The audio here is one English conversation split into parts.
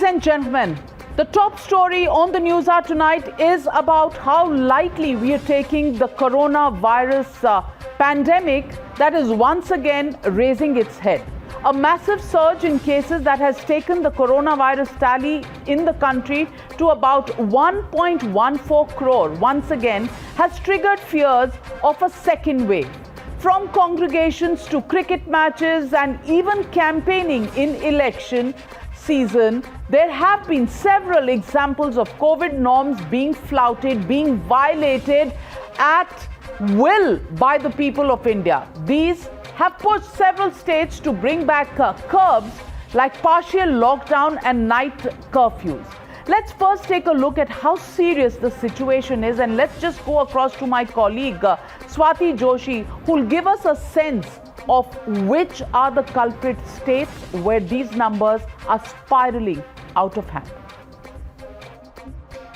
and gentlemen, the top story on the Newshour tonight is about how lightly we are taking the coronavirus pandemic that is once again raising its head. A massive surge in cases that has taken the coronavirus tally in the country to about 1.14 crore once again has triggered fears of a second wave. From congregations to cricket matches and even campaigning in election season, there have been several examples of COVID norms being flouted, being violated at will by the people of India. These have pushed several states to bring back curbs like partial lockdown and night curfews. Let's first take a look at how serious the situation is, and let's just go across to my colleague Swati Joshi, who will give us a sense of which are the culprit states where these numbers are spiraling out of hand.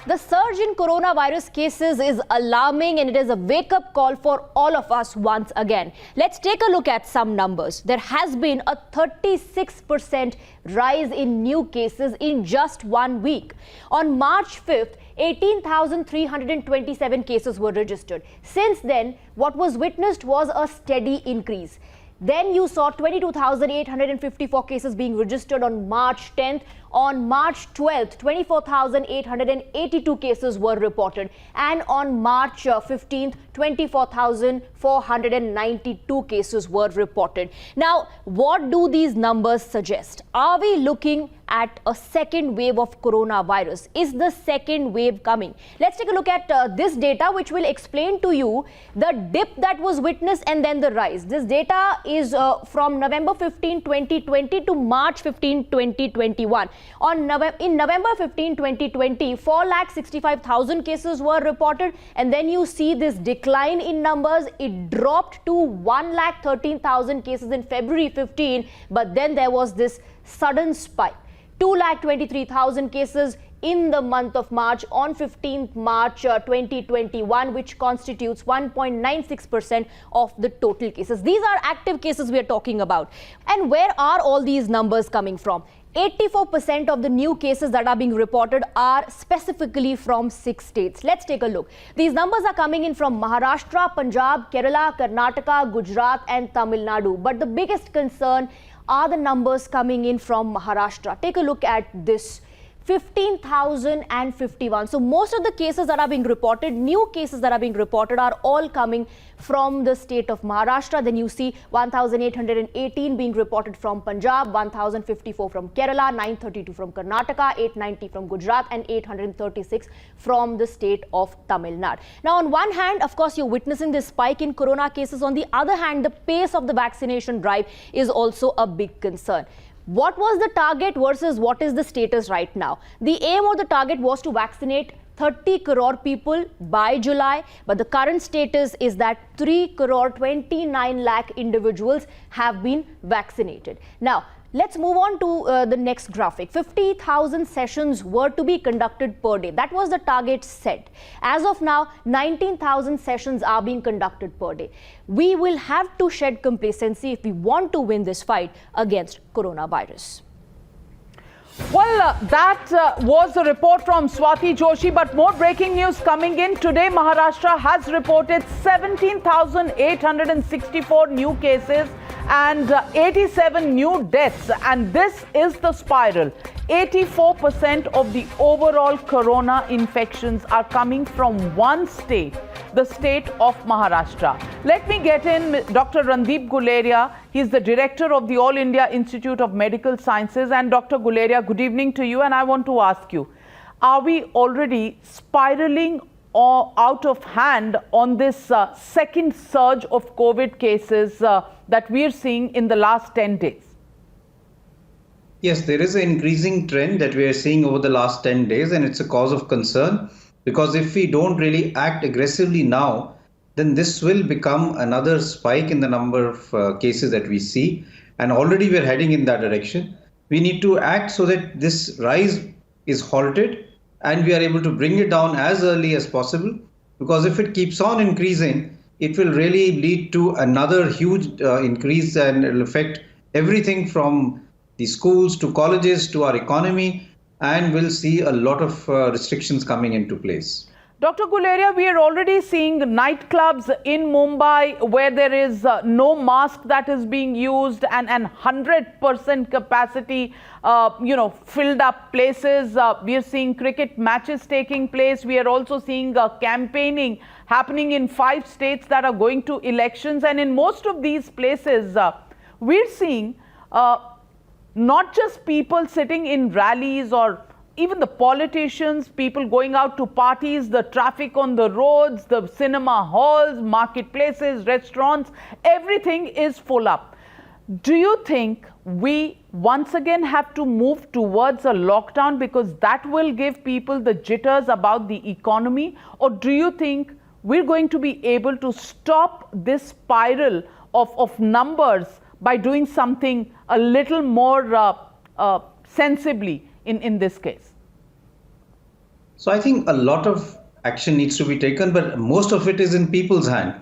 The surge in coronavirus cases is alarming, and it is a wake-up call for all of us once again. Let's take a look at some numbers. There has been a 36% rise in new cases in just 1 week. On March 5th, 18,327 cases were registered. Since then, what was witnessed was a steady increase. Then you saw 22,854 cases being registered on March 10th. On March 12th, 24,882 cases were reported. And on March 15th, 24,492 cases were reported. Now, what do these numbers suggest? Are we looking at a second wave of coronavirus? Is the second wave coming? Let's take a look at this data, which will explain to you the dip that was witnessed and then the rise. This data is from November 15, 2020 to March 15, 2021. In November 15, 2020, 4,65,000 cases were reported, and then you see this decline in numbers. It dropped to 1,13,000 cases in February 15, but then there was this sudden spike. 2,23,000 cases in the month of March on 15th March 2021, which constitutes 1.96% of the total cases. These are active cases we are talking about. And where are all these numbers coming from? 84% of the new cases that are being reported are specifically from 6 states. Let's take a look. These numbers are coming in from Maharashtra, Punjab, Kerala, Karnataka, Gujarat and Tamil Nadu. But the biggest concern are the numbers coming in from Maharashtra. Take a look at this. 15,051. So most of the cases that are being reported, new cases that are being reported, are all coming from the state of Maharashtra. Then you see 1,818 being reported from Punjab, 1,054 from Kerala, 932 from Karnataka, 890 from Gujarat and 836 from the state of Tamil Nadu. Now, on one hand, of course, you're witnessing this spike in corona cases. On the other hand, the pace of the vaccination drive is also a big concern. What was the target versus what is the status right now? The aim or the target was to vaccinate 30 crore people by July, but the current status is that 3 crore 29 lakh individuals have been vaccinated. Now, let's move on to the next graphic. 50,000 sessions were to be conducted per day. That was the target set. As of now, 19,000 sessions are being conducted per day. We will have to shed complacency if we want to win this fight against coronavirus. Well, that was a report from Swati Joshi, but more breaking news coming in. Today, Maharashtra has reported 17,864 new cases and 87 new deaths. And this is the spiral. 84% of the overall corona infections are coming from one state, the state of Maharashtra. Let me get in Dr. Randeep Guleria. He's the director of the All India Institute of Medical Sciences. And Dr. Guleria, good evening to you. And I want to ask you, are we already spiraling or out of hand on this second surge of COVID cases that we are seeing in the last 10 days? Yes, there is an increasing trend that we are seeing over the last 10 days, and it's a cause of concern, because if we don't really act aggressively now, then this will become another spike in the number of cases that we see. And already we're heading in that direction. We need to act so that this rise is halted and we are able to bring it down as early as possible, because if it keeps on increasing, it will really lead to another huge increase, and it will affect everything from the schools to colleges to our economy. and we'll see a lot of restrictions coming into place. Dr. Guleria, we are already seeing nightclubs in Mumbai where there is no mask that is being used and 100% capacity, filled up places. We are seeing cricket matches taking place. We are also seeing campaigning happening in 5 states that are going to elections. And in most of these places, we're seeing not just people sitting in rallies or even the politicians, people going out to parties, the traffic on the roads, the cinema halls, marketplaces, restaurants, everything is full up. Do you think we once again have to move towards a lockdown because that will give people the jitters about the economy? Or do you think we're going to be able to stop this spiral of numbers by doing something a little more sensibly in this case? So I think a lot of action needs to be taken, but most of it is in people's hand.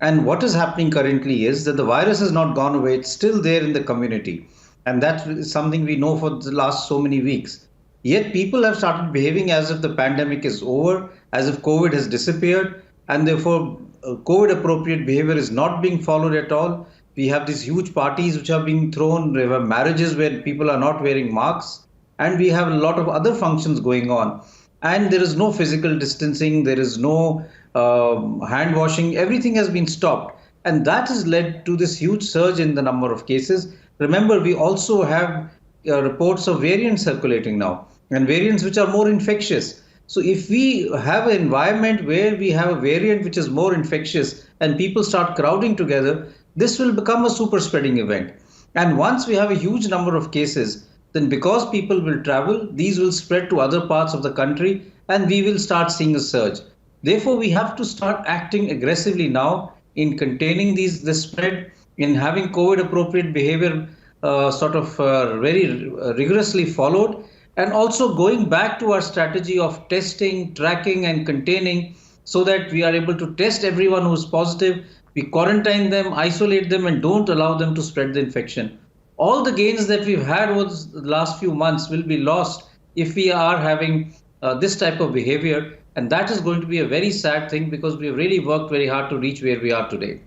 And what is happening currently is that the virus has not gone away. It's still there in the community. And that is something we know for the last so many weeks. Yet people have started behaving as if the pandemic is over, as if COVID has disappeared. And therefore, COVID appropriate behavior is not being followed at all. We have these huge parties which are being thrown. We have marriages where people are not wearing masks. And we have a lot of other functions going on. And there is no physical distancing, there is no hand washing, everything has been stopped. And that has led to this huge surge in the number of cases. Remember, we also have reports of variants circulating now, and variants which are more infectious. So if we have an environment where we have a variant which is more infectious and people start crowding together, this will become a super spreading event. And once we have a huge number of cases, then because people will travel, these will spread to other parts of the country and we will start seeing a surge. Therefore, we have to start acting aggressively now in containing this spread, in having COVID appropriate behavior very rigorously followed, and also going back to our strategy of testing, tracking and containing so that we are able to test everyone who is positive, we quarantine them, isolate them and don't allow them to spread the infection. All the gains that we've had over the last few months will be lost if we are having this type of behavior. And that is going to be a very sad thing because we've really worked very hard to reach where we are today.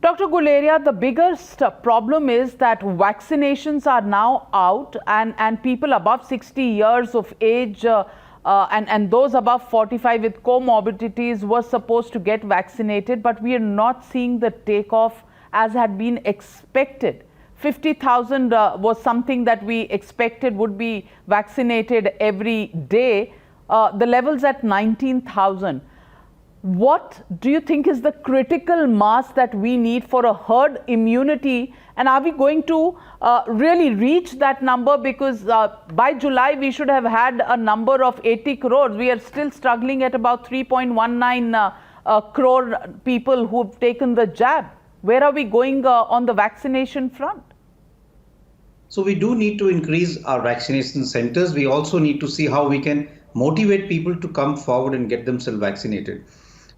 Dr. Guleria, the biggest problem is that vaccinations are now out and people above 60 years of age and those above 45 with comorbidities were supposed to get vaccinated, but we are not seeing the takeoff as had been expected. 50,000 was something that we expected would be vaccinated every day. The levels at 19,000. What do you think is the critical mass that we need for a herd immunity? And are we going to really reach that number? Because by July, we should have had a number of 80 crores. We are still struggling at about 3.19 crore people who have taken the jab. Where are we going on the vaccination front? So we do need to increase our vaccination centers. We also need to see how we can motivate people to come forward and get themselves vaccinated.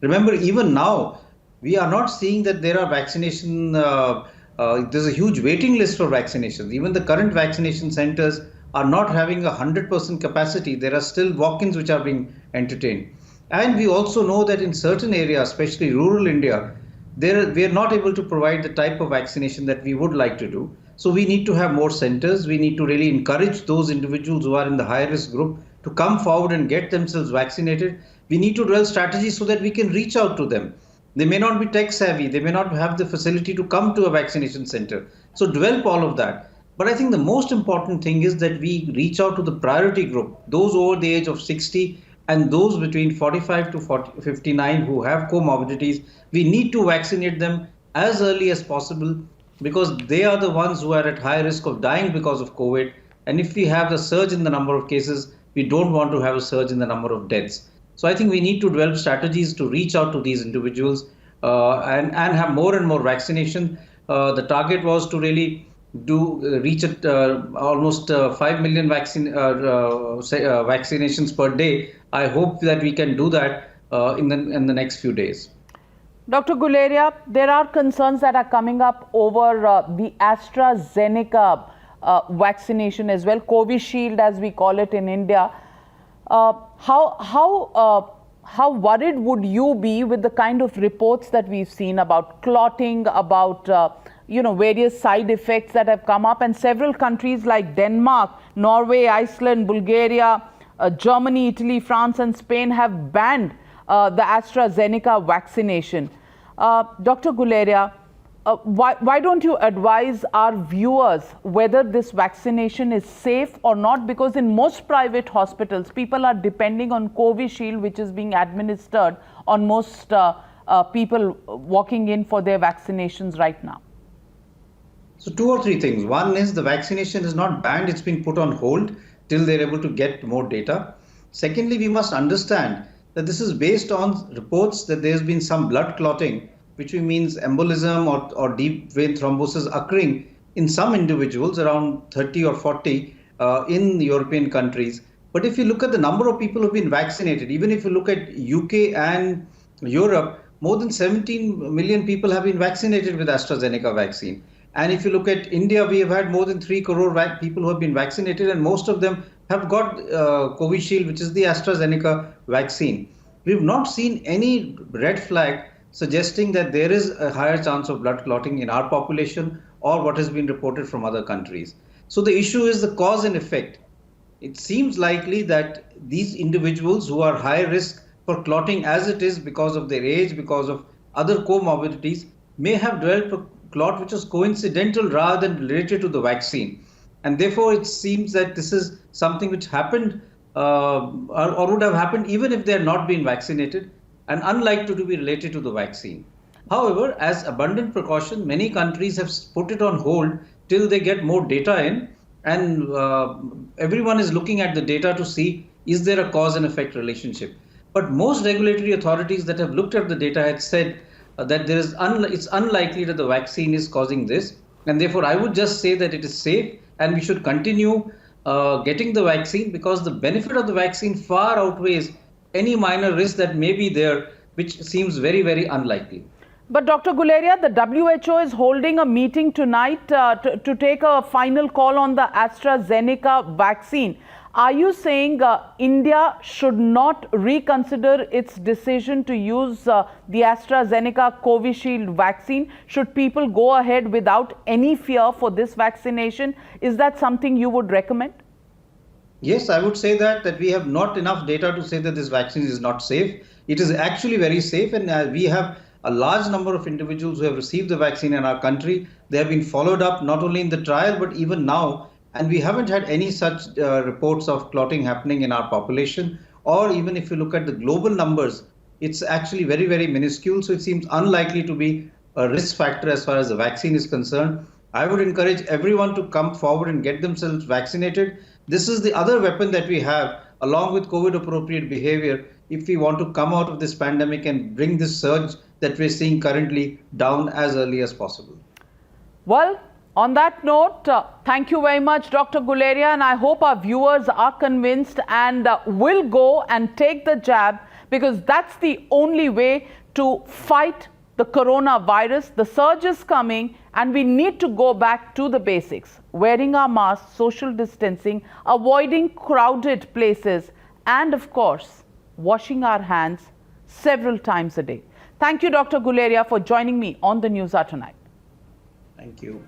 Remember, even now, we are not seeing that there are vaccination, there's a huge waiting list for vaccinations. Even the current vaccination centers are not having 100% capacity. There are still walk-ins which are being entertained. And we also know that in certain areas, especially rural India, we are not able to provide the type of vaccination that we would like to do. So we need to have more centers. We need to really encourage those individuals who are in the high-risk group to come forward and get themselves vaccinated. We need to develop strategies so that we can reach out to them. They may not be tech savvy. They may not have the facility to come to a vaccination center. So develop all of that. But I think the most important thing is that we reach out to the priority group, those over the age of 60 and those between 45 to 59 who have comorbidities. We need to vaccinate them as early as possible because they are the ones who are at high risk of dying because of COVID. And if we have a surge in the number of cases, we don't want to have a surge in the number of deaths. So I think we need to develop strategies to reach out to these individuals and have more and more vaccination. The target was to really reach at almost 5 million vaccinations per day. I hope that we can do that in the next few days. Dr. Guleria, there are concerns that are coming up over the AstraZeneca vaccination as well, Covishield as we call it in India. How worried would you be with the kind of reports that we've seen about clotting, about various side effects that have come up, and several countries like Denmark, Norway, Iceland, Bulgaria, Germany, Italy, France and Spain have banned the AstraZeneca vaccination. Dr. Guleria, why don't you advise our viewers whether this vaccination is safe or not? Because in most private hospitals, people are depending on Covishield, which is being administered on most people walking in for their vaccinations right now. So 2 or 3 things. One is the vaccination is not banned, it's been put on hold till they're able to get more data. Secondly, we must understand that this is based on reports that there's been some blood clotting, which means embolism or deep vein thrombosis occurring in some individuals, around 30 or 40 in the European countries. But if you look at the number of people who've been vaccinated, even if you look at UK and Europe, more than 17 million people have been vaccinated with AstraZeneca vaccine. And if you look at India, we have had more than 3 crore people who have been vaccinated, and most of them have got Covishield, which is the AstraZeneca vaccine. We've not seen any red flag suggesting that there is a higher chance of blood clotting in our population or what has been reported from other countries. So the issue is the cause and effect. It seems likely that these individuals who are high risk for clotting as it is because of their age, because of other comorbidities, may have developed a clot which is coincidental rather than related to the vaccine. And therefore, it seems that this is something which happened or would have happened even if they had not been vaccinated, and unlikely to be related to the vaccine. However, as abundant precaution, many countries have put it on hold till they get more data in, and everyone is looking at the data to see is there a cause and effect relationship. But most regulatory authorities that have looked at the data had said that it's unlikely that the vaccine is causing this, and therefore I would just say that it is safe and we should continue getting the vaccine, because the benefit of the vaccine far outweighs any minor risk that may be there, which seems very, very unlikely. But Dr. Guleria, the WHO is holding a meeting tonight to take a final call on the AstraZeneca vaccine. Are you saying India should not reconsider its decision to use the AstraZeneca Covishield vaccine? Should people go ahead without any fear for this vaccination? Is that something you would recommend? Yes, I would say that we have not enough data to say that this vaccine is not safe. It is actually very safe, and we have a large number of individuals who have received the vaccine in our country. They have been followed up not only in the trial but even now, and we haven't had any such reports of clotting happening in our population. Or even if you look at the global numbers, it's actually very, very minuscule. So it seems unlikely to be a risk factor as far as the vaccine is concerned. I would encourage everyone to come forward and get themselves vaccinated. This is the other weapon that we have, along with COVID-appropriate behavior, if we want to come out of this pandemic and bring this surge that we're seeing currently down as early as possible. Well, on that note, thank you very much, Dr. Guleria, and I hope our viewers are convinced and will go and take the jab, because that's the only way to fight the coronavirus. The surge is coming and we need to go back to the basics: wearing our masks, social distancing, avoiding crowded places, and of course, washing our hands several times a day. Thank you, Dr. Guleria, for joining me on the Newshour tonight. Thank you.